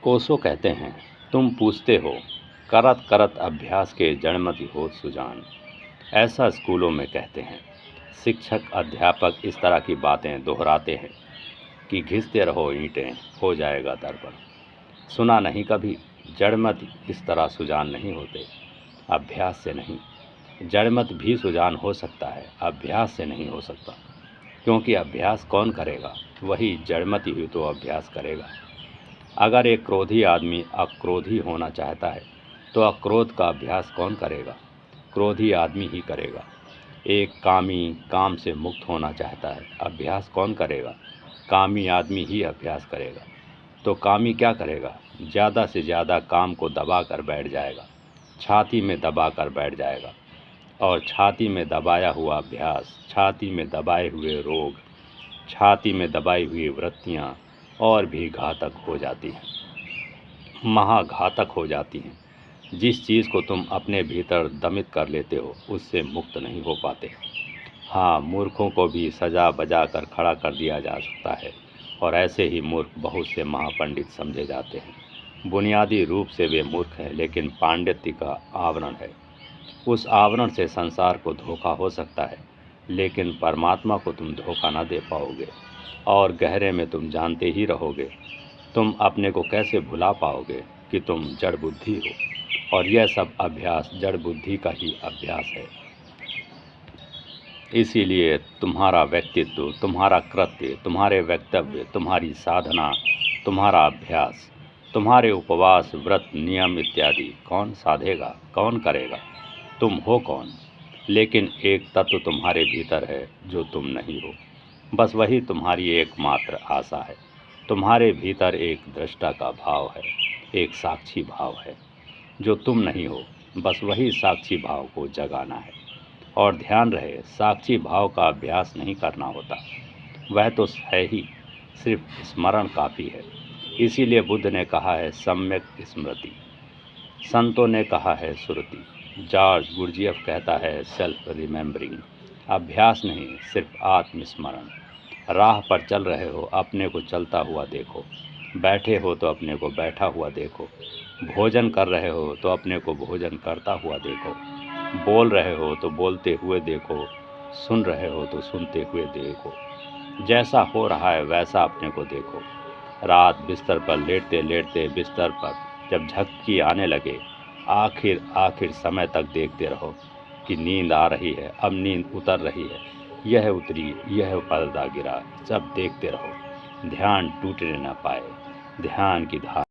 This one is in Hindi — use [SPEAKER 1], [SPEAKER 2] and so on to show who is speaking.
[SPEAKER 1] ओशो कहते हैं, तुम पूछते हो, करत करत अभ्यास के जड़मति होत सुजान। ऐसा स्कूलों में कहते हैं। शिक्षक अध्यापक इस तरह की बातें दोहराते हैं कि घिसते रहो ईंटें, हो जाएगा दर्पण। सुना नहीं कभी, जड़मत इस तरह सुजान नहीं होते, अभ्यास से नहीं। जड़मत भी सुजान हो सकता है, अभ्यास से नहीं हो सकता, क्योंकि अभ्यास कौन करेगा? वही जड़मति ही तो अभ्यास करेगा। अगर एक क्रोधी आदमी अक्रोधी होना चाहता है तो अक्रोध का अभ्यास कौन करेगा? क्रोधी आदमी ही करेगा। एक कामी काम से मुक्त होना चाहता है, अभ्यास कौन करेगा? कामी आदमी ही अभ्यास करेगा। तो कामी क्या करेगा? ज़्यादा से ज़्यादा काम को दबा कर बैठ जाएगा, छाती में दबा कर बैठ जाएगा। और छाती में दबाया हुआ अभ्यास, छाती में दबाए हुए रोग, छाती में दबाई हुई वृत्तियाँ और भी घातक हो जाती हैं, महाघातक हो जाती हैं। जिस चीज़ को तुम अपने भीतर दमित कर लेते हो, उससे मुक्त नहीं हो पाते। हाँ, मूर्खों को भी सजा बजा कर खड़ा कर दिया जा सकता है, और ऐसे ही मूर्ख बहुत से महापंडित समझे जाते हैं। बुनियादी रूप से वे मूर्ख हैं, लेकिन पांडित्य का आवरण है। उस आवरण से संसार को धोखा हो सकता है, लेकिन परमात्मा को तुम धोखा न दे पाओगे, और गहरे में तुम जानते ही रहोगे। तुम अपने को कैसे भुला पाओगे कि तुम जड़ बुद्धि हो, और यह सब अभ्यास जड़ बुद्धि का ही अभ्यास है। इसीलिए तुम्हारा व्यक्तित्व, तुम्हारा कृत्य, तुम्हारे वक्तव्य, तुम्हारी साधना, तुम्हारा अभ्यास, तुम्हारे उपवास, व्रत, नियम इत्यादि कौन साधेगा, कौन करेगा? तुम हो कौन? लेकिन एक तत्व तुम्हारे भीतर है जो तुम नहीं हो। बस वही तुम्हारी एकमात्र आशा है। तुम्हारे भीतर एक दृष्टा का भाव है, एक साक्षी भाव है जो तुम नहीं हो। बस वही साक्षी भाव को जगाना है। और ध्यान रहे, साक्षी भाव का अभ्यास नहीं करना होता, वह तो है ही, सिर्फ स्मरण काफ़ी है। इसीलिए बुद्ध ने कहा है सम्यक स्मृति, संतों ने कहा है सुरति, जॉर्ज गुरजियफ कहता है सेल्फ रिमेम्बरिंग। अभ्यास नहीं, सिर्फ आत्मस्मरण। राह पर चल रहे हो, अपने को चलता हुआ देखो। बैठे हो तो अपने को बैठा हुआ देखो। भोजन कर रहे हो तो अपने को भोजन करता हुआ देखो। बोल रहे हो तो बोलते हुए देखो। सुन रहे हो तो सुनते हुए देखो। जैसा हो रहा है वैसा अपने को देखो। रात बिस्तर पर लेटते लेटते बिस्तर पर जब झपकी आने लगे, आखिर समय तक देखते रहो कि नींद आ रही है, अब नींद उतर रही है, यह उतरी, यह पर्दा गिरा, सब देखते रहो। ध्यान टूटने न पाए, ध्यान की धार